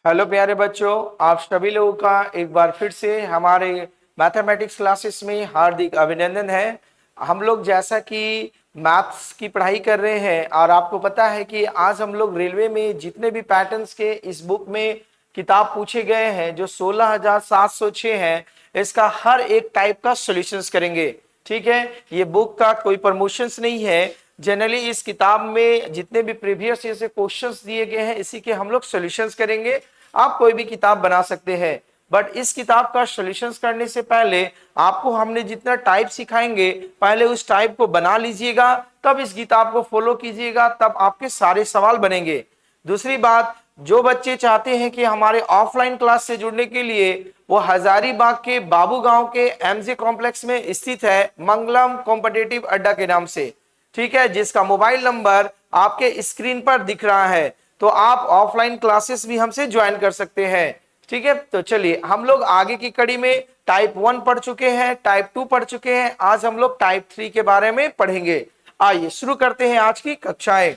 Hello प्यारे बच्चों, आप सभी लोगों का एक बार फिर से हमारे मैथमेटिक्स क्लासेस में हार्दिक अभिनंदन है। हम लोग जैसा कि मैथ्स की पढ़ाई कर रहे हैं और आपको पता है कि आज हम लोग रेलवे में जितने भी पैटर्न्स के इस बुक में किताब पूछे गए हैं जो 16,706 हैं, इसका हर एक टाइप का सॉल्यूशंस करेंगे। ठीक है, ये बुक का कोई प्रमोशंस नहीं है। जनरली इस किताब में जितने भी प्रीवियस ईयर से क्वेश्चंस दिए गए हैं इसी के हम लोग सॉल्यूशंस करेंगे। आप कोई भी किताब बना सकते हैं, बट इस किताब का सॉल्यूशंस करने से पहले आपको हमने जितना टाइप सिखाएंगे पहले उस टाइप को बना लीजिएगा, तब इस किताब को फॉलो कीजिएगा, तब आपके सारे सवाल बनेंगे। दूसरी बात, जो बच्चे चाहते हैं कि हमारे ऑफलाइन क्लास से जुड़ने के लिए वो हजारीबाग के बाबू गांव के एमजे कॉम्प्लेक्स में स्थित है मंगलम कॉम्पिटिटिव अड्डा के नाम से। ठीक है, जिसका मोबाइल नंबर आपके स्क्रीन पर दिख रहा है, तो आप ऑफलाइन क्लासेस भी हमसे ज्वाइन कर सकते हैं। ठीक है, तो चलिए हम लोग आगे की कड़ी में टाइप 1 पढ़ चुके हैं, टाइप 2 पढ़ चुके हैं, आज हम लोग टाइप 3 के बारे में पढ़ेंगे। आइए शुरू करते हैं आज की कक्षाएं।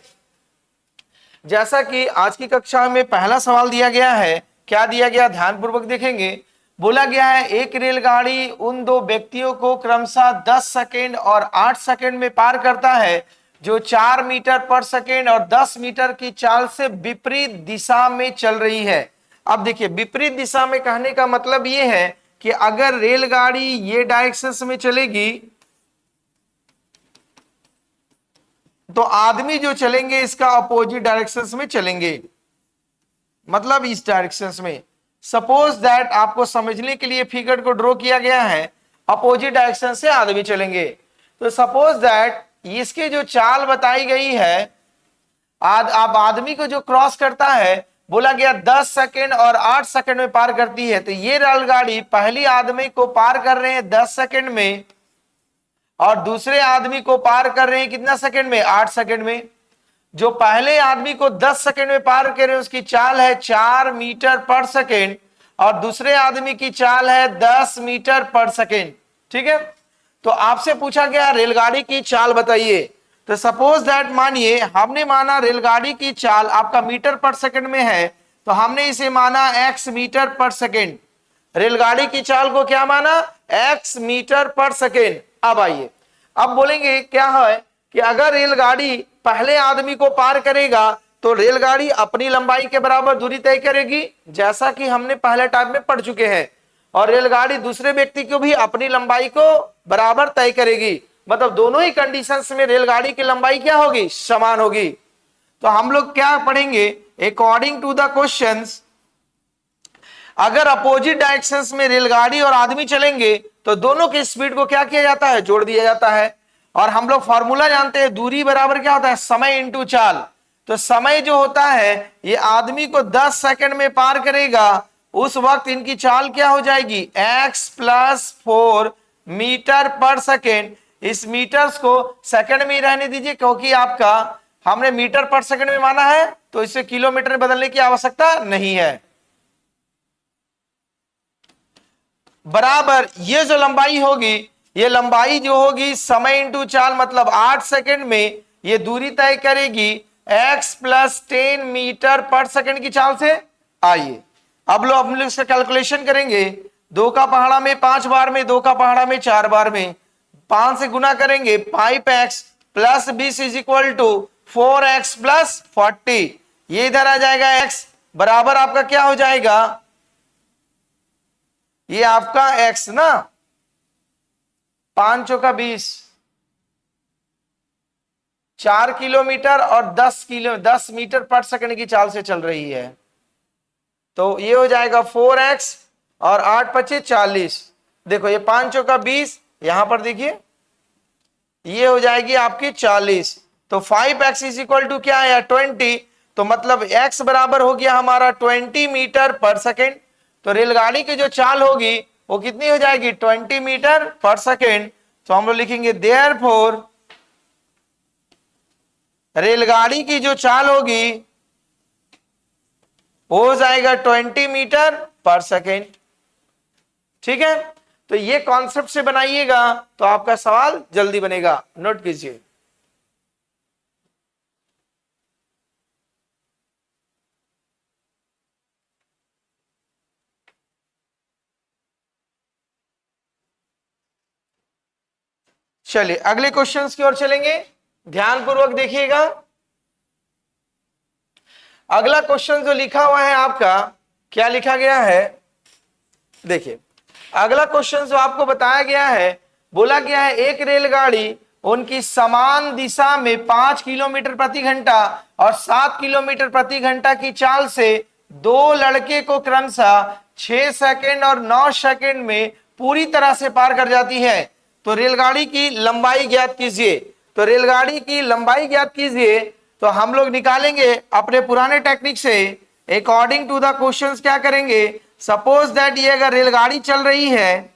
जैसा कि आज की कक्षा में पहला सवाल दिया गया है, क्या दिया गया ध्यानपूर्वक देखेंगे। बोला गया है एक रेलगाड़ी उन दो व्यक्तियों को क्रमशः 10 सेकेंड और 8 सेकेंड में पार करता है जो 4 मीटर पर सेकेंड और 10 मीटर की चाल से विपरीत दिशा में चल रही है। अब देखिए, विपरीत दिशा में कहने का मतलब यह है कि अगर रेलगाड़ी ये डायरेक्शन में चलेगी तो आदमी जो चलेंगे इसका अपोजिट डायरेक्शंस में चलेंगे, मतलब इस डायरेक्शंस में। सपोज दैट, आपको समझने के लिए फिगर को ड्रॉ किया गया है, अपोजिट डायरेक्शन से आदमी चलेंगे। तो सपोज दैट इसकी जो चाल बताई गई है, अब आदमी को जो क्रॉस करता है, बोला गया 10 सेकेंड और 8 सेकेंड में पार करती है। तो ये रेलगाड़ी पहली आदमी को पार कर रहे हैं 10 सेकेंड में और दूसरे आदमी को पार कर रहे हैं कितना सेकेंड में, 8 सेकेंड में। जो पहले आदमी को 10 सेकेंड में पार कर रहे हैं उसकी चाल है 4 मीटर पर सेकेंड और दूसरे आदमी की चाल है 10 मीटर पर सेकेंड। ठीक है, तो आपसे पूछा गया रेलगाड़ी की चाल बताइए। तो सपोज दैट, मानिए हमने माना रेलगाड़ी की चाल आपका मीटर पर सेकेंड में है, तो हमने इसे माना x मीटर पर सेकेंड। रेलगाड़ी की चाल को क्या माना, x मीटर पर सेकेंड। अब आइए, अब बोलेंगे क्या है कि अगर रेलगाड़ी पहले आदमी को पार करेगा तो रेलगाड़ी अपनी लंबाई के बराबर दूरी तय करेगी, जैसा कि हमने पहले टाइप में पढ़ चुके हैं, और रेलगाड़ी दूसरे व्यक्ति को भी अपनी लंबाई को बराबर तय करेगी। मतलब दोनों ही कंडीशंस में रेलगाड़ी की लंबाई क्या होगी, समान होगी। तो हम लोग क्या पढ़ेंगे, अकॉर्डिंग टू द क्वेश्चंस, अगर अपोजिट डायरेक्शंस में रेलगाड़ी और आदमी चलेंगे तो दोनों की स्पीड को क्या किया जाता है, जोड़ दिया जाता है। और हम लोग फॉर्मूला जानते हैं, दूरी बराबर क्या होता है, समय इंटू चाल। तो समय जो होता है, ये आदमी को 10 सेकंड में पार करेगा, उस वक्त इनकी चाल क्या हो जाएगी, x प्लस 4 मीटर पर सेकेंड। इस मीटर्स को सेकंड में ही रहने दीजिए, क्योंकि आपका हमने मीटर पर सेकंड में माना है, तो इसे किलोमीटर में बदलने की आवश्यकता नहीं है। बराबर ये जो लंबाई होगी, ये लंबाई जो होगी समय इंटू चाल, मतलब 8 सेकंड में ये दूरी तय करेगी x प्लस 10 मीटर पर सेकंड की चाल से। आइए अब लोग हम लोग इसका कैलकुलेशन करेंगे। 2 का पहाड़ा में 5 बार में, 2 का पहाड़ा में 4 बार में, 5 से गुना करेंगे 5x plus 20 is equal to 4x plus 40। ये इधर आ जाएगा x बराबर आपका क्या हो जाएगा, ये आपका x ना, 5 चौका 20, 4 किलोमीटर और 10 मीटर पर सेकंड की चाल से चल रही है। तो ये हो जाएगा 4x और 8 पचे 40। देखो ये 5 चौका 20, यहां पर देखिए ये हो जाएगी आपकी 40। तो 5x इज इक्वल टू क्या है, 20। तो मतलब x बराबर हो गया हमारा 20 मीटर पर सेकेंड। तो रेलगाड़ी की जो चाल होगी वो कितनी हो जाएगी, 20 मीटर पर सेकेंड। तो हम लोग लिखेंगे देयरफॉर रेलगाड़ी की जो चाल होगी वो हो जाएगा 20 मीटर पर सेकेंड। ठीक है, तो ये कॉन्सेप्ट से बनाइएगा तो आपका सवाल जल्दी बनेगा, नोट कीजिए। चलिए अगले क्वेश्चंस की ओर चलेंगे, ध्यानपूर्वक देखिएगा। अगला क्वेश्चन जो लिखा हुआ है आपका, क्या लिखा गया है, देखिए अगला क्वेश्चन जो आपको बताया गया है, बोला गया है एक रेलगाड़ी उनकी समान दिशा में 5 किलोमीटर प्रति घंटा और 7 किलोमीटर प्रति घंटा की चाल से दो लड़के को क्रमशः 6 सेकंड और 9 सेकंड में पूरी तरह से पार कर जाती है। तो रेलगाड़ी की लंबाई ज्ञात कीजिए। तो रेलगाड़ी की लंबाई ज्ञात कीजिए, तो हम लोग निकालेंगे अपने पुराने टेक्निक से, अकॉर्डिंग टू द क्वेश्चंस क्या करेंगे, सपोज दैट ये अगर रेलगाड़ी चल रही है,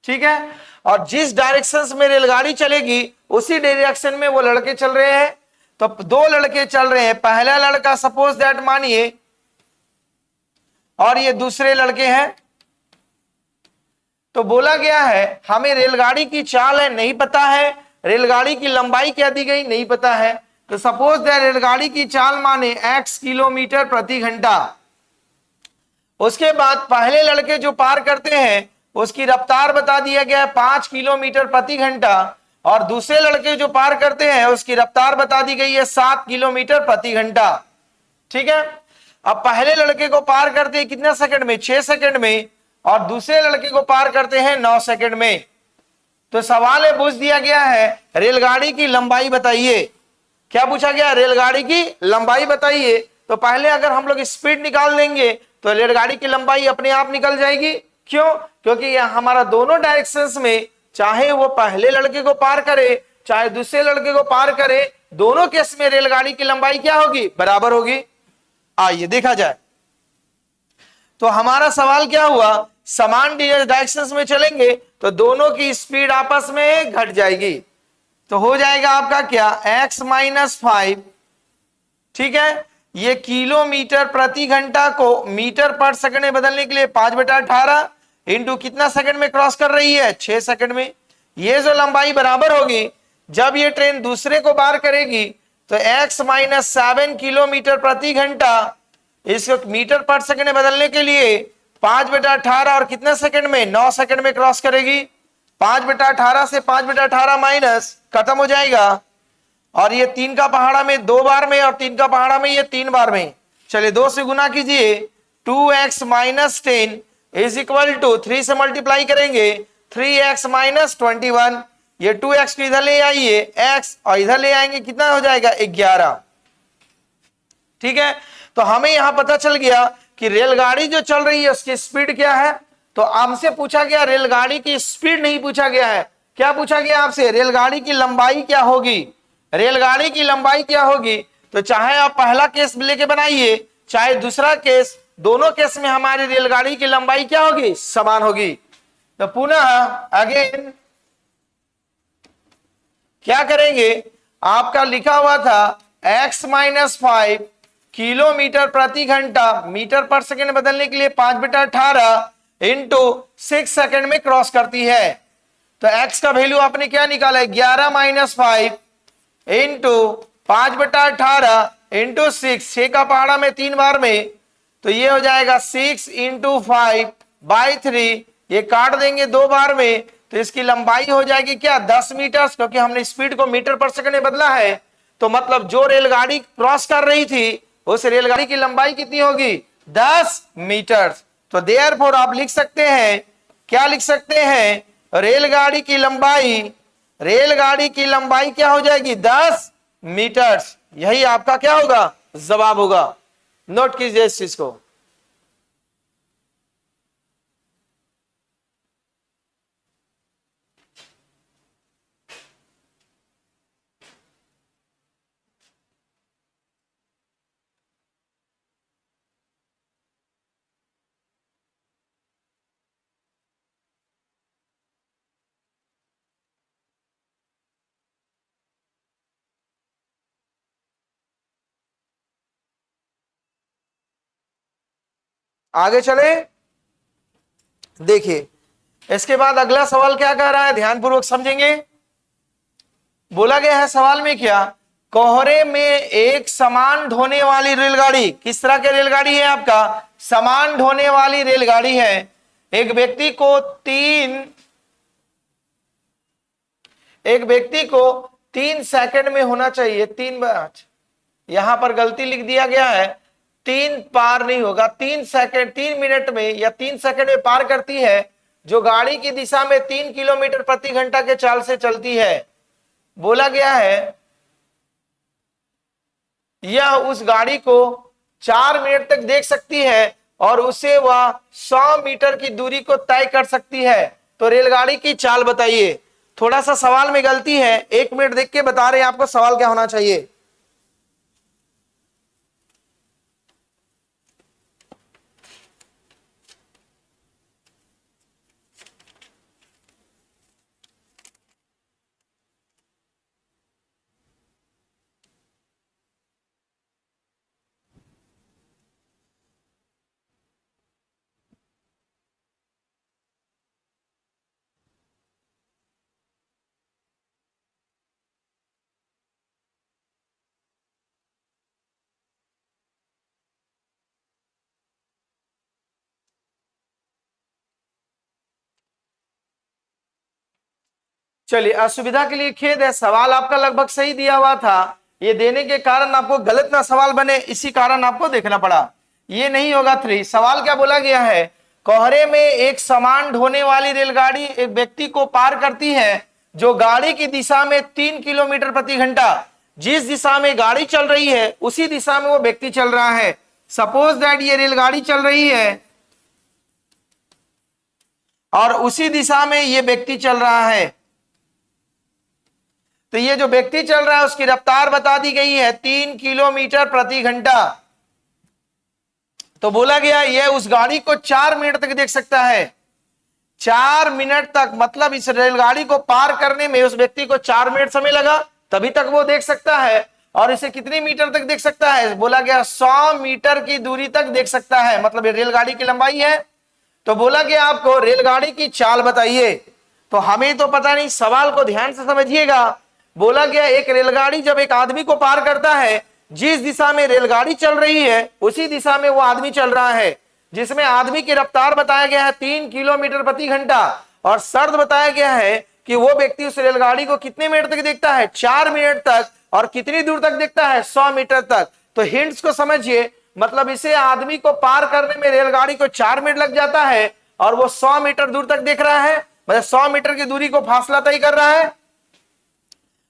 ठीक है, और जिस डायरेक्शन में रेलगाड़ी चलेगी उसी डायरेक्शन में वो लड़के चल रहे हैं। तो दो लड़के चल रहे हैं, पहला लड़का सपोज दैट मानिए और ये दूसरे लड़के हैं। तो बोला गया है हमें रेलगाड़ी की चाल है नहीं पता है, रेलगाड़ी की लंबाई क्या दी गई नहीं पता है। तो सपोज दैट रेलगाड़ी की चाल माने x किलोमीटर प्रति घंटा। उसके बाद पहले लड़के जो पार करते हैं उसकी रफ्तार बता दिया गया है 5 किलोमीटर प्रति घंटा, और दूसरे लड़के जो पार करते हैं उसकी रफ्तार बता दी गई है 7 किलोमीटर प्रति घंटा। ठीक है, अब पहले लड़के को पार करते हैं कितने सेकंड में, 6 सेकंड में, और दूसरे लड़के को पार करते हैं 9 सेकंड में। तो सवाल है पूछ दिया गया है रेलगाड़ी की लंबाई बताइए। क्या पूछा गया, रेलगाड़ी की लंबाई बताइए। तो पहले अगर हम लोग स्पीड निकाल देंगे तो रेलगाड़ी की लंबाई अपने आप निकल जाएगी। क्यों, क्योंकि यह हमारा दोनों डायरेक्शंस में, चाहे वो पहले लड़के को पार करे चाहे दूसरे लड़के को पार करे, दोनों केस में रेलगाड़ी की लंबाई क्या होगी, बराबर होगी। आइए देखा जाए। तो हमारा सवाल क्या हुआ, समान डायरेक्शंस में चलेंगे तो दोनों की स्पीड आपस में घट जाएगी। तो हो जाएगा आपका क्या, x माइनस 5, ठीक है। ये किलोमीटर प्रति घंटा को मीटर पर सेकंड में बदलने के लिए 5/18 इंटू कितना सेकंड में क्रॉस कर रही है, 6 सेकंड में। ये जो लंबाई बराबर होगी, जब ये ट्रेन दूसरे को पार करेगी तो x माइनस 7 किलोमीटर प्रति घंटा, इसको मीटर पर सेकंड में बदलने के लिए 5/18 और कितने सेकंड में, 9 सेकंड में क्रॉस करेगी। 5/18 से 5/18 माइनस खत्म हो जाएगा, और ये 3 का पहाड़ा में 2 बार में और 3 का पहाड़ा में ये 3 बार में। चलिए 2 से गुना कीजिए, 2x minus 10 is equal to 3 से मल्टीप्लाई करेंगे 3x माइनस 21। ये 2x को इधर ले आइए x, और इधर ले आएंगे कितना हो जाएगा, 11। ठीक है, तो हमें यहां पता चल गया कि रेलगाड़ी जो चल रही है उसकी स्पीड क्या है। तो आपसे पूछा गया रेलगाड़ी की स्पीड नहीं पूछा गया है, क्या पूछा गया आपसे, रेलगाड़ी की लंबाई क्या होगी। रेलगाड़ी की लंबाई क्या होगी, तो चाहे आप पहला केस लेके बनाइए चाहे दूसरा केस, दोनों केस में हमारी रेलगाड़ी की लंबाई क्या होगी, समान होगी। तो पुनः अगेन क्या करेंगे, आपका लिखा हुआ था x माइनस 5 किलोमीटर प्रति घंटा, मीटर पर सेकंड बदलने के लिए 5/18 इंटू 6 सेकंड में क्रॉस करती है। तो x का वैल्यू आपने क्या निकाला है, 11 माइनस 5 इंटू 5/18 इंटू 6 का पहाड़ा में 3 बार में, तो ये हो जाएगा 6 इंटू 5/3, ये काट देंगे 2 बार में, तो इसकी लंबाई हो जाएगी क्या, 10 मीटर, क्योंकि हमने स्पीड को मीटर पर सेकंड में बदला है। तो मतलब जो रेलगाड़ी क्रॉस कर रही थी उस रेलगाड़ी की लंबाई कितनी होगी, 10 मीटर। तो देयरफॉर आप लिख सकते हैं, क्या लिख सकते हैं, रेलगाड़ी की लंबाई क्या हो जाएगी, 10 मीटर। यही आपका क्या होगा, जवाब होगा। नोट कीजिए इस चीज को। आगे चले, देखिए इसके बाद अगला सवाल क्या कह रहा है, ध्यानपूर्वक समझेंगे। बोला गया है सवाल में क्या, कोहरे में एक समान ढोने वाली रेलगाड़ी, किस तरह की रेलगाड़ी है आपका, समान ढोने वाली रेलगाड़ी है। एक व्यक्ति को 3 एक व्यक्ति को 3 सेकंड में होना चाहिए, 3 यहां पर गलती लिख दिया गया है, 3 पार नहीं होगा, 3 सेकंड, 3 मिनट में या 3 सेकंड में पार करती है, जो गाड़ी की दिशा में 3 किलोमीटर प्रति घंटा के चाल से चलती है। बोला गया है यह उस गाड़ी को 4 मिनट तक देख सकती है और उसे वह 100 मीटर की दूरी को तय कर सकती है। तो रेलगाड़ी की चाल बताइए। थोड़ा सा सवाल में गलती है, 1 मिनट देख के बता रहे हैं आपको सवाल क्या होना चाहिए। चलिए, असुविधा के लिए खेद है, सवाल आपका लगभग सही दिया हुआ था, ये देने के कारण आपको गलत ना सवाल बने, इसी कारण आपको देखना पड़ा। ये नहीं होगा 3। सवाल क्या बोला गया है, कोहरे में एक सामान ढोने वाली रेलगाड़ी एक व्यक्ति को पार करती है, जो गाड़ी की दिशा में 3 किलोमीटर प्रति घंटा, जिस दिशा में गाड़ी चल रही है उसी दिशा में वो व्यक्ति चल रहा है। सपोज दैट ये रेलगाड़ी चल रही है और उसी दिशा में ये व्यक्ति चल रहा है, तो ये जो व्यक्ति चल रहा है उसकी रफ्तार बता दी गई है 3 किलोमीटर प्रति घंटा। तो बोला गया यह उस गाड़ी को 4 मिनट तक देख सकता है। 4 मिनट तक, मतलब इस रेलगाड़ी को पार करने में उस व्यक्ति को 4 मिनट समय लगा, तभी तक वो देख सकता है। और इसे कितनी मीटर तक देख सकता है, बोला गया 100 मीटर की दूरी तक देख सकता है, मतलब ये रेलगाड़ी की लंबाई है। तो बोला गया आपको रेलगाड़ी की चाल बताइए। तो हमें तो पता नहीं, सवाल को ध्यान से समझिएगा। बोला गया एक रेलगाड़ी जब एक आदमी को पार करता है, जिस दिशा में रेलगाड़ी चल रही है उसी दिशा में वो आदमी चल रहा है, जिसमें आदमी की रफ्तार बताया गया है 3 किलोमीटर प्रति घंटा, और शर्त बताया गया है कि वो व्यक्ति उस रेलगाड़ी को कितने मिनट तक देखता है, 4 मिनट तक, और कितनी दूर तक देखता है, 100 मीटर तक। तो हिंट्स को समझिए, मतलब इसे आदमी को पार करने में रेलगाड़ी को 4 मिनट लग जाता है और वो 100 मीटर दूर तक देख रहा है, मतलब 100 मीटर की दूरी को फासला तय कर रहा है।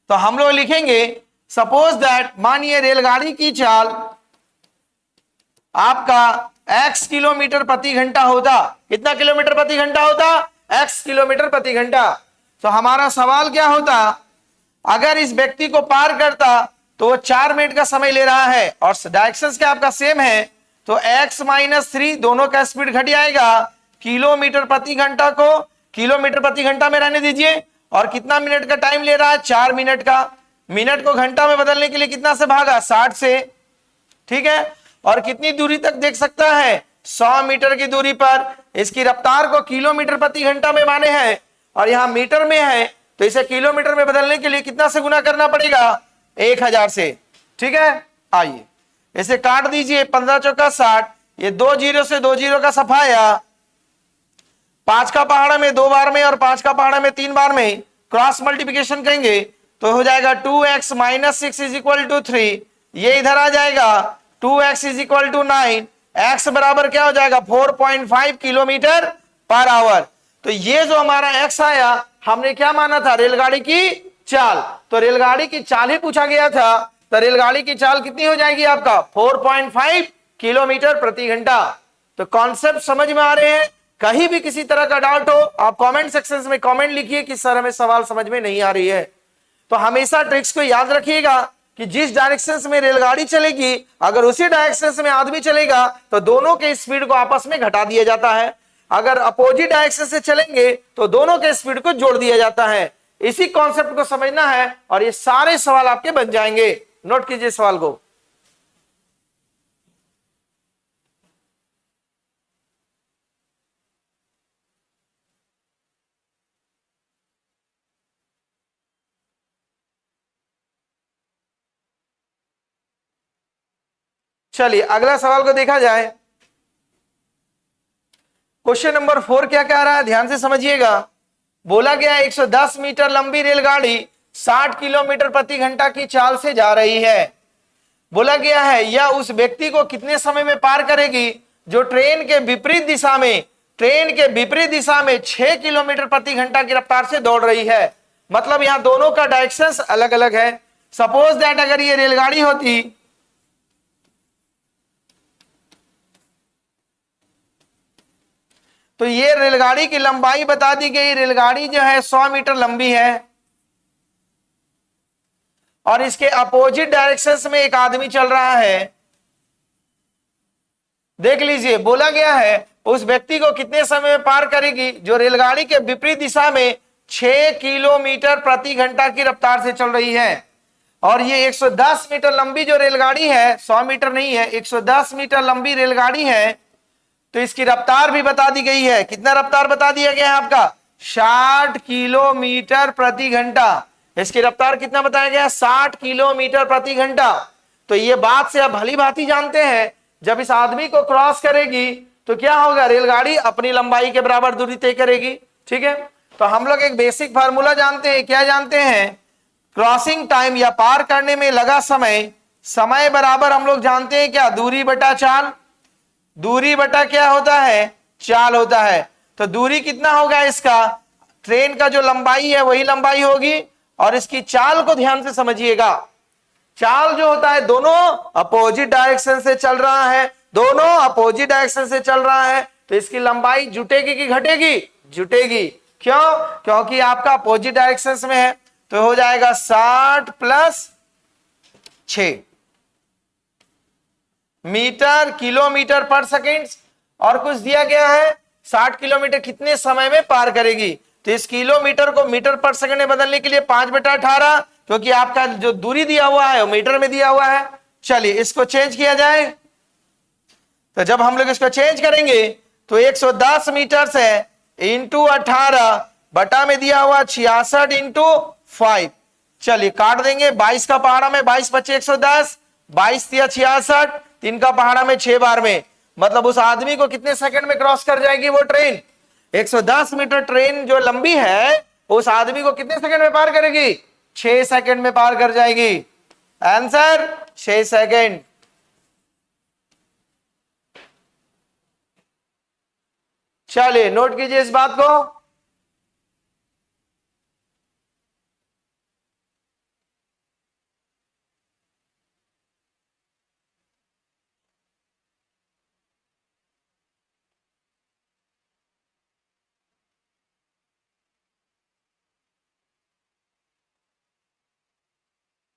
तो हम लोग लिखेंगे सपोज दैट, मानिए रेलगाड़ी की चाल आपका x किलोमीटर प्रति घंटा होता। कितना किलोमीटर प्रति घंटा होता, x किलोमीटर प्रति घंटा। तो हमारा सवाल क्या होता, अगर इस व्यक्ति को पार करता तो वो 4 मिनट का समय ले रहा है और डायरेक्शंस क्या आपका सेम है, तो x - 3 दोनों का स्पीड घट जाएगा। किलोमीटर प्रति घंटा को किलोमीटर प्रति घंटा में रहने दीजिए, और कितना मिनट का टाइम ले रहा है, 4 मिनट का। मिनट को घंटा में बदलने के लिए कितना से भागा, 60 से, ठीक है। और कितनी दूरी तक देख सकता है, 100 मीटर की दूरी पर। इसकी रफ्तार को किलोमीटर प्रति घंटा में माने हैं और यहां मीटर में है, तो इसे किलोमीटर में बदलने के लिए कितना से गुना करना पड़ेगा, 1000 से, ठीक है। आइए इसे काट दीजिए, 15 चौका 60, ये 2 जीरो से 2 जीरो का सफाया, 5 का पहाड़ा में 2 बार में और 5 का पहाड़ा में 3 बार में क्रॉस मल्टीप्लिकेशन करेंगे तो हो जाएगा 2x - 6 = 3। ये इधर आ जाएगा 2x = 9, x बराबर क्या हो जाएगा 4.5 किलोमीटर पर आवर। तो ये जो हमारा x आया, हमने क्या माना था, रेलगाड़ी की चाल। तो रेलगाड़ी की चाल ही पूछा गया था, तो रेलगाड़ी की चाल कितनी हो जाएगी आपका 4.5 किलोमीटर प्रति घंटा। तो कॉन्सेप्ट समझ में आ रहे हैं। कहीं भी किसी तरह का डाउट हो आप कमेंट सेक्शन में कमेंट लिखिए कि सर हमें सवाल समझ में नहीं आ रही है। तो हमेशा ट्रिक्स को याद रखिएगा कि जिस डायरेक्शन में रेलगाड़ी चलेगी, अगर उसी डायरेक्शन में आदमी चलेगा तो दोनों के स्पीड को आपस में घटा दिया जाता है। अगर अपोजिट डायरेक्शन से चलेंगे तो दोनों के स्पीड को जोड़ दिया जाता है। इसी कॉन्सेप्ट को समझना है और ये सारे सवाल आपके बन जाएंगे। नोट कीजिए सवाल को। चलिए अगला सवाल को देखा जाए। क्वेश्चन नंबर 4 क्या कह रहा है, ध्यान से समझिएगा। बोला गया 110 मीटर लंबी रेलगाड़ी 60 किलोमीटर प्रति घंटा की चाल से जा रही है। बोला गया है यह उस व्यक्ति को कितने समय में पार करेगी जो ट्रेन के विपरीत दिशा में 6 किलोमीटर प्रति घंटा की रफ्तार से दौड़ रही है। मतलब यहां दोनों का डायरेक्शन अलग अलग है। सपोज दैट अगर ये रेलगाड़ी होती तो ये रेलगाड़ी की लंबाई बता दी गई, रेलगाड़ी जो है 100 मीटर लंबी है और इसके अपोजिट डायरेक्शंस में एक आदमी चल रहा है। देख लीजिए, बोला गया है उस व्यक्ति को कितने समय में पार करेगी जो रेलगाड़ी के विपरीत दिशा में 6 किलोमीटर प्रति घंटा की रफ्तार से चल रही है। और ये 110 मीटर लंबी जो रेलगाड़ी है, 100 मीटर नहीं है, 110 मीटर लंबी रेलगाड़ी है, तो इसकी रफ्तार भी बता दी गई है। कितना रफ्तार बता दिया गया है आपका? 60 किलोमीटर प्रति घंटा। इसकी रफ्तार कितना बताया गया? 60 किलोमीटर प्रति घंटा। तो ये बात से आप भली भांति जानते हैं जब इस आदमी को क्रॉस करेगी तो क्या होगा, रेलगाड़ी अपनी लंबाई के बराबर दूरी तय करेगी। ठीक है, तो हम लोग एक बेसिक फार्मूला जानते हैं। क्या जानते हैं? क्रॉसिंग टाइम या पार करने में लगा समय बराबर हम लोग जानते हैं क्या? दूरी बटा चाल। दूरी बटा क्या होता है? चाल होता है। तो दूरी कितना होगा इसका? ट्रेन का जो लंबाई है वही लंबाई होगी और इसकी चाल को ध्यान से समझिएगा। चाल जो होता है दोनों अपोजिट डायरेक्शन से चल रहा है, दोनों अपोजिट डायरेक्शन से चल रहा है, तो इसकी लंबाई जुटेगी कि घटेगी? जुटेगी। क्यों? क्योंकि आपका अपोजिट डायरेक्शन में है। तो हो जाएगा 60 प्लस 6 मीटर किलोमीटर पर सेकेंड। और कुछ दिया गया है 60 किलोमीटर कितने समय में पार करेगी। तो इस किलोमीटर को मीटर पर सेकंड में बदलने के लिए 5/18, क्योंकि आपका जो दूरी दिया हुआ है वो मीटर में दिया हुआ है। चलिए इसको चेंज किया जाए। तो जब हम लोग इसको चेंज करेंगे तो 110 मीटर से इंटू 18 बटा में दिया हुआ 66 इंटू 5। चलिए काट देंगे। 22 का पहाड़ा में 22 बचे 110, 22 दिया 66, 3 का पहाड़ा में 6 बार में। मतलब उस आदमी को कितने सेकंड में क्रॉस कर जाएगी वो ट्रेन? 110 मीटर ट्रेन जो लंबी है उस आदमी को कितने सेकंड में पार करेगी? 6 सेकंड में पार कर जाएगी। Answer 6 second. चलिए नोट कीजिए इस बात को।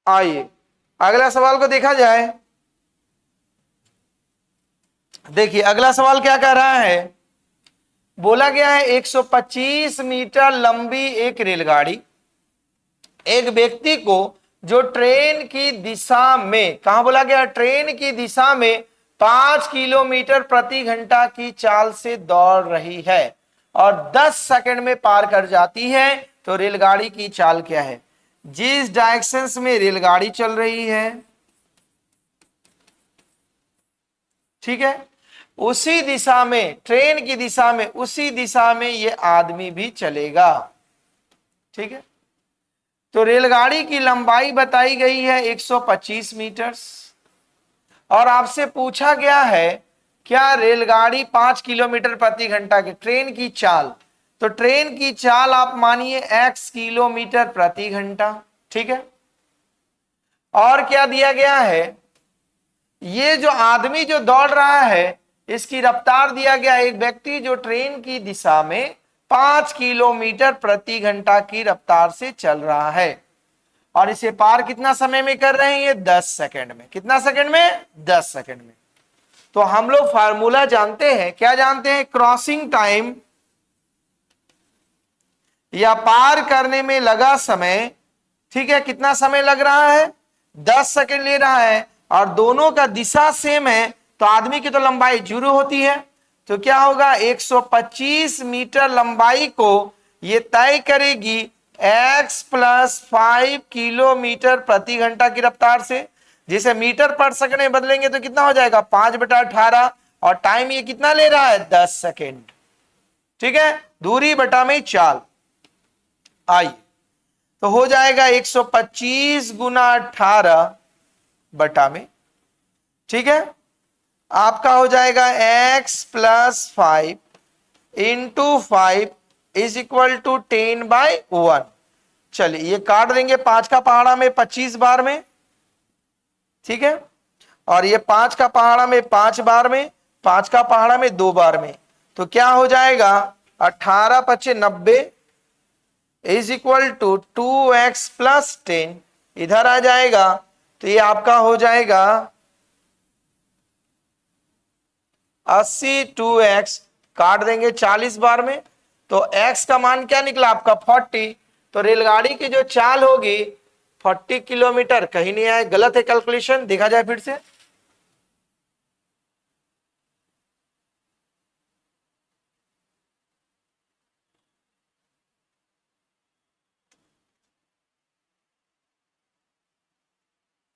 आइए अगला सवाल को देखा जाए। देखिए अगला सवाल क्या कह रहा है। बोला गया है 125 मीटर लंबी एक रेलगाड़ी एक व्यक्ति को जो ट्रेन की दिशा में, कहां बोला गया? ट्रेन की दिशा में 5 किलोमीटर प्रति घंटा की चाल से दौड़ रही है और 10 सेकंड में पार कर जाती है। तो रेलगाड़ी की चाल क्या है? जिस डायरेक्शंस में रेलगाड़ी चल रही है, ठीक है, उसी दिशा में, ट्रेन की दिशा में, उसी दिशा में ये आदमी भी चलेगा। ठीक है, तो रेलगाड़ी की लंबाई बताई गई है 125 मीटर और आपसे पूछा गया है क्या रेलगाड़ी 5 किलोमीटर प्रति घंटा की ट्रेन की चाल। तो ट्रेन की चाल आप मानिए x किलोमीटर प्रति घंटा। ठीक है, और क्या दिया गया है? ये जो आदमी जो दौड़ रहा है इसकी रफ्तार दिया गया। एक व्यक्ति जो ट्रेन की दिशा में 5 किलोमीटर प्रति घंटा की रफ्तार से चल रहा है और इसे पार कितना समय में कर रहे हैं? ये 10 सेकंड में। कितना सेकंड में? 10 सेकंड में। तो हम लोग फार्मूला जानते हैं। क्या जानते हैं? क्रॉसिंग टाइम या पार करने में लगा समय। ठीक है, कितना समय लग रहा है? 10 सेकंड ले रहा है और दोनों का दिशा सेम है तो आदमी की तो लंबाई 0 होती है। तो क्या होगा? 125 मीटर लंबाई को ये तय करेगी x प्लस 5 किलोमीटर प्रति घंटा की रफ्तार से, जिसे मीटर पर सेकंड में बदलेंगे तो कितना हो जाएगा? 5/18 और टाइम ये कितना ले रहा है? 10 सेकंड। ठीक है, दूरी बटा में चाल। आइए, तो हो जाएगा 125 गुना 18 बटा में, ठीक है। आपका हो जाएगा x plus 5 into 5 is equal to 10/1। चलिए ये काट देंगे 5 का पहाड़ा में 25 बार में, ठीक है, और ये 5 का पहाड़ा में 5 बार में, 5 का पहाड़ा में 2 बार में, तो क्या हो जाएगा 18 पचे 90 is equal to 2x plus 10, इधर आ जाएगा तो ये आपका हो जाएगा 80, 2x काट देंगे 40 बार में, तो x का मान क्या निकला आपका 40, तो रेलगाड़ी की जो चाल होगी 40 किलोमीटर, कहीं नहीं आए, गलत है कैलकुलेशन, देखा जाए फिर से।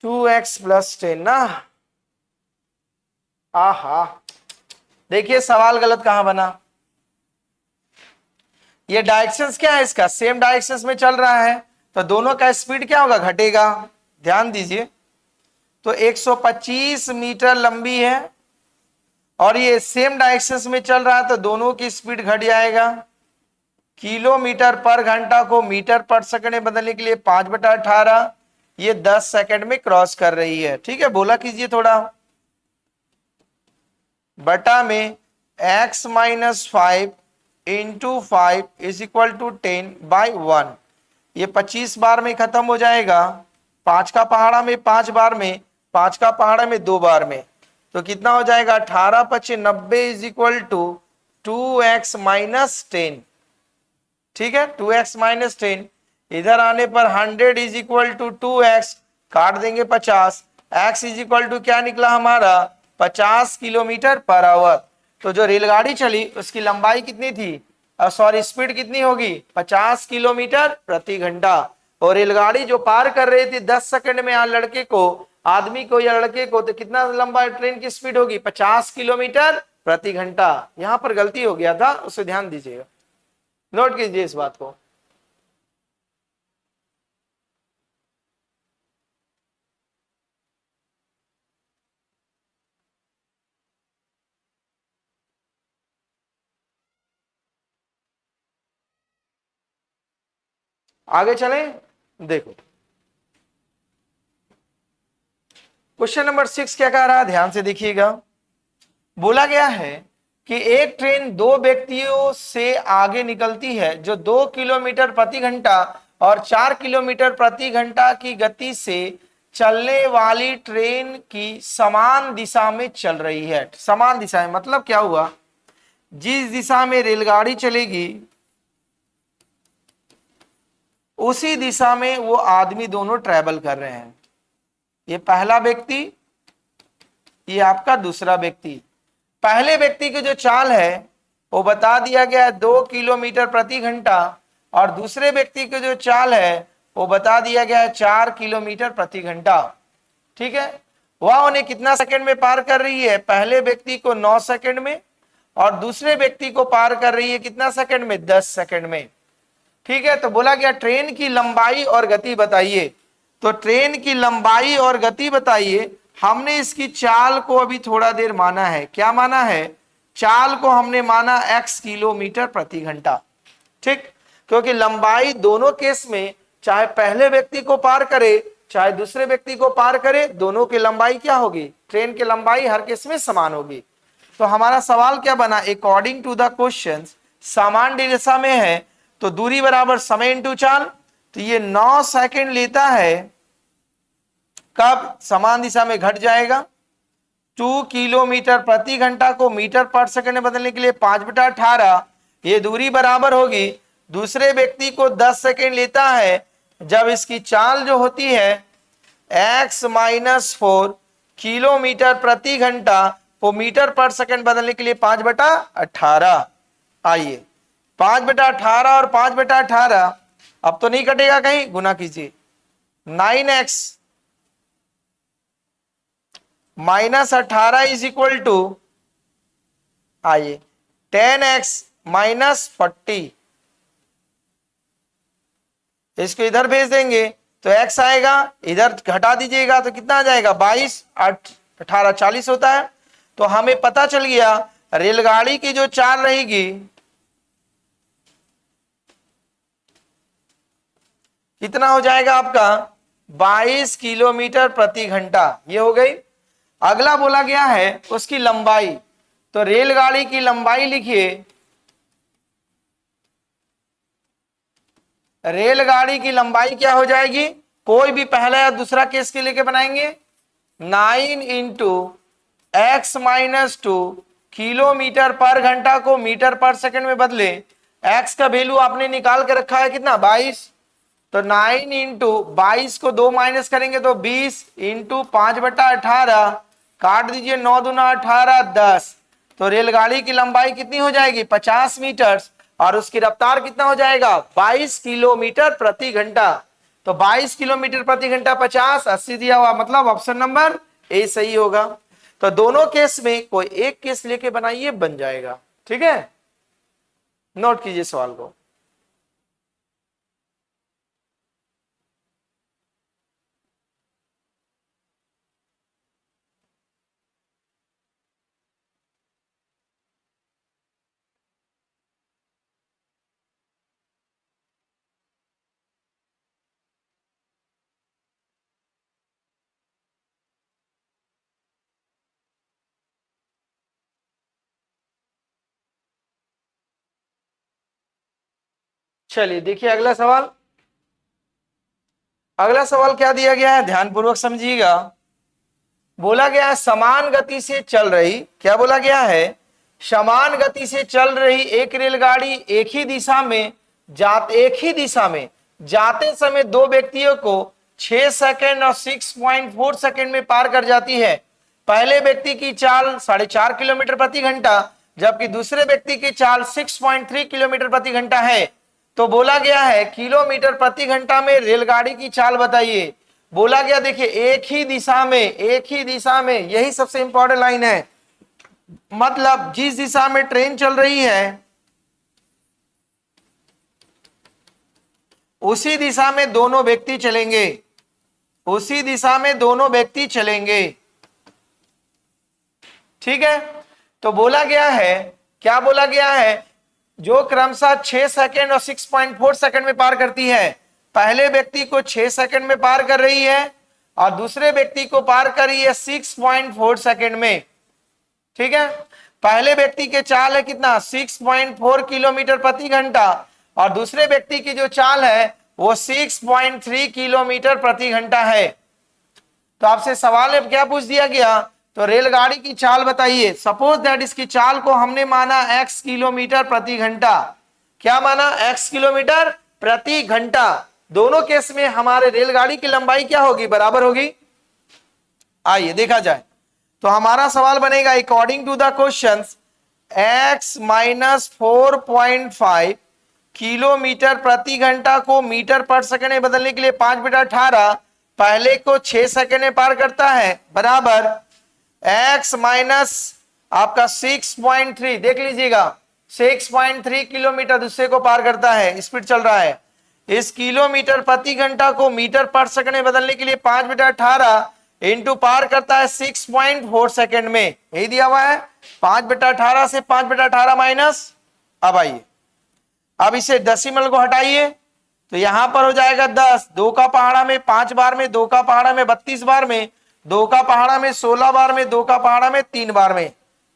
टू एक्स प्लस 10 ना, आहा, देखिए सवाल गलत कहां बना। ये डायरेक्शंस क्या है, इसका सेम डायरेक्शंस में चल रहा है, तो दोनों का स्पीड क्या होगा, घटेगा। ध्यान दीजिए, तो 125 मीटर लंबी है और ये सेम डायरेक्शंस में चल रहा है, तो दोनों की स्पीड घट जाएगा। किलोमीटर पर घंटा को मीटर पर सेकंड में बदलने के लिए 5/18, ये 10 सेकंड में क्रॉस कर रही है, ठीक है। बोला कीजिए थोड़ा, बटा में x minus 5 into 5 is equal to 10/1, ये 25 बार में खत्म हो जाएगा, 5 का पहाड़ा में 5 बार में, 5 का पहाड़ा में 2 बार में, तो कितना हो जाएगा 18 पचे 90 is equal to 2x minus 10, ठीक है, 2x माइनस 10, इधर आने पर 100 इज इक्वल टू 2x, काट देंगे 50, x इज इक्वल टू क्या निकला हमारा 50 किलोमीटर पर आवर। तो जो रेलगाड़ी चली उसकी लंबाई कितनी थी, सॉरी स्पीड कितनी होगी 50 किलोमीटर प्रति घंटा, और रेलगाड़ी जो पार कर रही थी 10 सेकंड में लड़के को, आदमी को या लड़के को, तो कितना लंबा ट्रेन की स्पीड होगी 50 किलोमीटर प्रति घंटा। यहां पर गलती हो गया था, उसे ध्यान दीजिएगा, नोट कीजिए इस बात को। आगे चलें, देखो क्वेश्चन नंबर 6 क्या कह रहा है, ध्यान से देखिएगा। बोला गया है कि एक ट्रेन दो व्यक्तियों से आगे निकलती है जो 2 किलोमीटर प्रति घंटा और 4 किलोमीटर प्रति घंटा की गति से चलने वाली ट्रेन की समान दिशा में चल रही है। समान दिशा में मतलब क्या हुआ, जिस दिशा में रेलगाड़ी चलेगी उसी दिशा में वो आदमी दोनों ट्रेवल कर रहे हैं। ये पहला व्यक्ति, ये आपका दूसरा व्यक्ति। पहले व्यक्ति की जो चाल है वो बता दिया गया 2 किलोमीटर प्रति घंटा, और दूसरे व्यक्ति की जो चाल है वो बता दिया गया 4 किलोमीटर प्रति घंटा, ठीक है। वह उन्हें कितना सेकंड में पार कर रही है, पहले व्यक्ति को 9 सेकंड में और दूसरे व्यक्ति को पार कर रही है कितना सेकंड में, 10 सेकंड में, ठीक है। तो बोला गया ट्रेन की लंबाई और गति बताइए, तो ट्रेन की लंबाई और गति बताइए। हमने इसकी चाल को अभी थोड़ा देर माना है, क्या माना है, चाल को हमने माना x किलोमीटर प्रति घंटा, ठीक, क्योंकि लंबाई दोनों केस में चाहे पहले व्यक्ति को पार करे चाहे दूसरे व्यक्ति को पार करे, दोनों की लंबाई क्या होगी, ट्रेन की लंबाई हर केस में समान होगी। तो हमारा सवाल क्या बना, अकॉर्डिंग टू द क्वेश्चन समान दिशा में है तो दूरी बराबर समय इंटू चाल, तो ये 9 सेकंड लेता है, कब समान दिशा में घट जाएगा। 2 किलोमीटर प्रति घंटा को मीटर पर सेकंड में बदलने के लिए 5/18, ये दूरी बराबर होगी, दूसरे व्यक्ति को 10 सेकंड लेता है, जब इसकी चाल जो होती है x माइनस 4 किलोमीटर प्रति घंटा को मीटर पर सेकंड बदलने के लिए 5/18। आइए 5/18 और 5/18 अब तो नहीं कटेगा कहीं, गुना कीजिए, 9x minus 18 is equal to, आइए 10x माइनस 40, इसको इधर भेज देंगे तो x आएगा, इधर घटा दीजिएगा तो कितना आ जाएगा 22, 18, 40 होता है। तो हमें पता चल गया रेलगाड़ी की जो चाल रहेगी कितना हो जाएगा आपका 22 किलोमीटर प्रति घंटा, ये हो गई। अगला बोला गया है उसकी लंबाई, तो रेलगाड़ी की लंबाई लिखिए, रेलगाड़ी की लंबाई क्या हो जाएगी, कोई भी पहला या दूसरा केस के लेके बनाएंगे, 9 इंटू एक्स माइनस 2 किलोमीटर पर घंटा को मीटर पर सेकंड में बदले। एक्स का वैल्यू आपने निकाल के रखा है कितना 22, तो 9 इंटू 22 को 2 माइनस करेंगे तो 20 इंटू 5/18, काट दीजिए 9 दूना 18, 10। तो रेलगाड़ी की लंबाई कितनी हो जाएगी 50 मीटर और उसकी रफ्तार कितना हो जाएगा 22 किलोमीटर प्रति घंटा। तो 22 किलोमीटर प्रति घंटा 50, 80 दिया हुआ, मतलब ऑप्शन नंबर ए सही होगा। तो दोनों केस में कोई एक केस लेके बनाइए, बन जाएगा। ठीक है, नोट कीजिए सवाल को। चलिए देखिए अगला सवाल। अगला सवाल क्या दिया गया है, ध्यानपूर्वक समझिएगा। बोला गया है समान गति से चल रही, क्या बोला गया है, समान गति से चल रही एक रेलगाड़ी एक ही दिशा में जाते समय दो व्यक्तियों को 6 सेकंड और 6.4 सेकंड में पार कर जाती है। पहले व्यक्ति की चाल 4.5 किलोमीटर प्रति घंटा, जबकि दूसरे व्यक्ति की चाल 6.3 किलोमीटर प्रति घंटा है। तो बोला गया है किलोमीटर प्रति घंटा में रेलगाड़ी की चाल बताइए। बोला गया देखिए एक ही दिशा में, यही सबसे इंपॉर्टेंट लाइन है। मतलब जिस दिशा में ट्रेन चल रही है उसी दिशा में दोनों व्यक्ति चलेंगे, ठीक है। तो बोला गया है, क्या बोला गया है, जो क्रमशः 6 सेकंड और 6.4 सेकंड में पार करती है, पहले व्यक्ति को 6 सेकंड में पार कर रही है और दूसरे व्यक्ति को पार कर रही है 6.4 सेकंड में, ठीक है। पहले व्यक्ति के चाल है कितना 6.4 किलोमीटर प्रति घंटा और दूसरे व्यक्ति की जो चाल है वो 6.3 किलोमीटर प्रति घंटा है। तो आपसे सवाल है क्या पूछ दिया गया, तो रेलगाड़ी की चाल बताइए। सपोज दैट इसकी चाल को हमने माना x किलोमीटर प्रति घंटा, क्या माना x किलोमीटर प्रति घंटा। दोनों केस में हमारे रेलगाड़ी की लंबाई क्या होगी, बराबर होगी। आइए देखा जाए, तो हमारा सवाल बनेगा according to the question x minus 4.5 kilometre प्रति घंटा को मीटर पर सेकंड में बदलने के लिए 5/18 पहले को 6 सेकंड में पार करता है, बराबर x माइनस आपका 6.3, देख लीजिएगा 6.3 किलोमीटर दूसरे को पार करता है, स्पीड चल रहा है। इस किलोमीटर प्रति घंटा को मीटर पर सेकंड में बदलने के लिए 5/18 इंटू पार करता है 6.4 सेकंड में, यही दिया हुआ है। 5/18 से 5/18 माइनस, अब आइए अब इसे डेसिमल को हटाइए तो यहां पर हो जाएगा 10, 2 का पहाड़ा में 5 बार में, 2 का पहाड़ा में 32 बार में, 2 का पहाड़ा में 16 बार में, 2 का पहाड़ा में 3 बार में,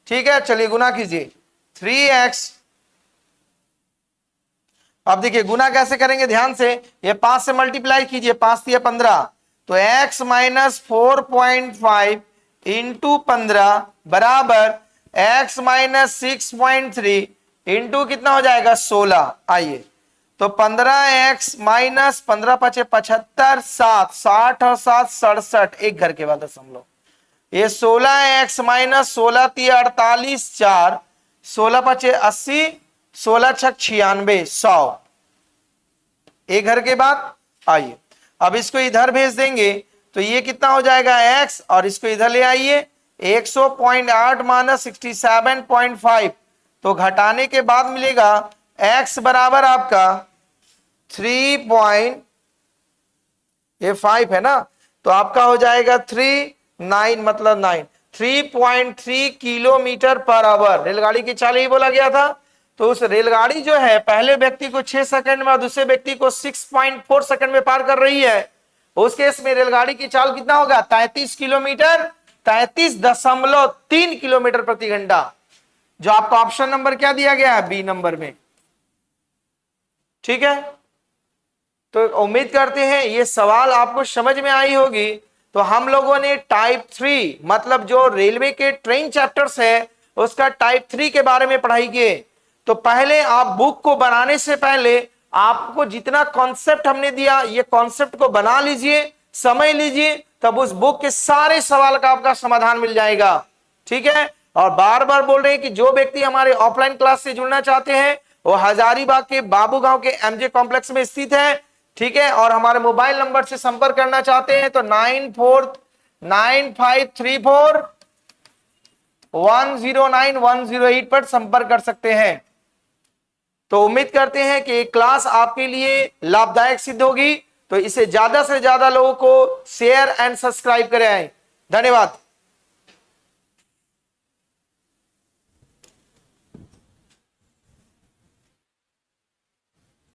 ठीक है। चलिए गुना कीजिए 3x। अब देखिए गुना कैसे करेंगे, ध्यान से, ये 5 से मल्टीप्लाई कीजिए, 5 दिया 15, तो x माइनस 4.5 इंटू 15 बराबर x माइनस 6.3 इंटू कितना हो जाएगा 16। आइए तो 15x माइनस 15 पचे 75, 7 60 और 7 67, एक घर के बाद दशमलव, ये 16x माइनस 16 × 48, 4 16 पचे 80, 16 छक 96, 100, एक घर के बाद। आइए अब इसको इधर भेज देंगे तो ये कितना हो जाएगा x, और इसको इधर ले आइए 100.8 माइनस 67.5, तो घटाने के बाद मिलेगा x बराबर आपका 3.9 ये 5 है ना, तो आपका हो जाएगा 9 मतलब 9, 3.3 किलोमीटर पर आवर रेलगाड़ी की चाल ही बोला गया था। तो उस रेलगाड़ी जो है पहले व्यक्ति को 6 सेकंड में और दूसरे व्यक्ति को 6.4 सेकंड में पार कर रही है। उस केस में रेलगाड़ी की चाल कितना होगा? 33 किलोमीटर, 33.3 किलोमीटर प्रति घंटा, जो आपका ऑप्शन नंबर क्या दिया गया है? बी नंबर में। ठीक है, तो उम्मीद करते हैं ये सवाल आपको समझ में आई होगी। तो हम लोगों ने टाइप 3 मतलब जो रेलवे के ट्रेन चैप्टर्स है उसका टाइप 3 के बारे में पढ़ाई किए। तो पहले आप बुक को बनाने से पहले आपको जितना कॉन्सेप्ट हमने दिया ये कॉन्सेप्ट को बना लीजिए, समझ लीजिए, तब उस बुक के सारे सवाल का आपका समाधान मिल जाएगा। ठीक है, और बार बार बोल रहे हैं कि जो व्यक्ति हमारे ऑफलाइन क्लास से जुड़ना चाहते हैं वो हजारीबाग के बाबू गांव के एमजे कॉम्प्लेक्स में स्थित है। ठीक है, और हमारे मोबाइल नंबर से संपर्क करना चाहते हैं तो 949534109108 पर संपर्क कर सकते हैं। तो उम्मीद करते हैं कि क्लास आपके लिए लाभदायक सिद्ध होगी। तो इसे ज्यादा से ज्यादा लोगों को शेयर एंड सब्सक्राइब करें। धन्यवाद।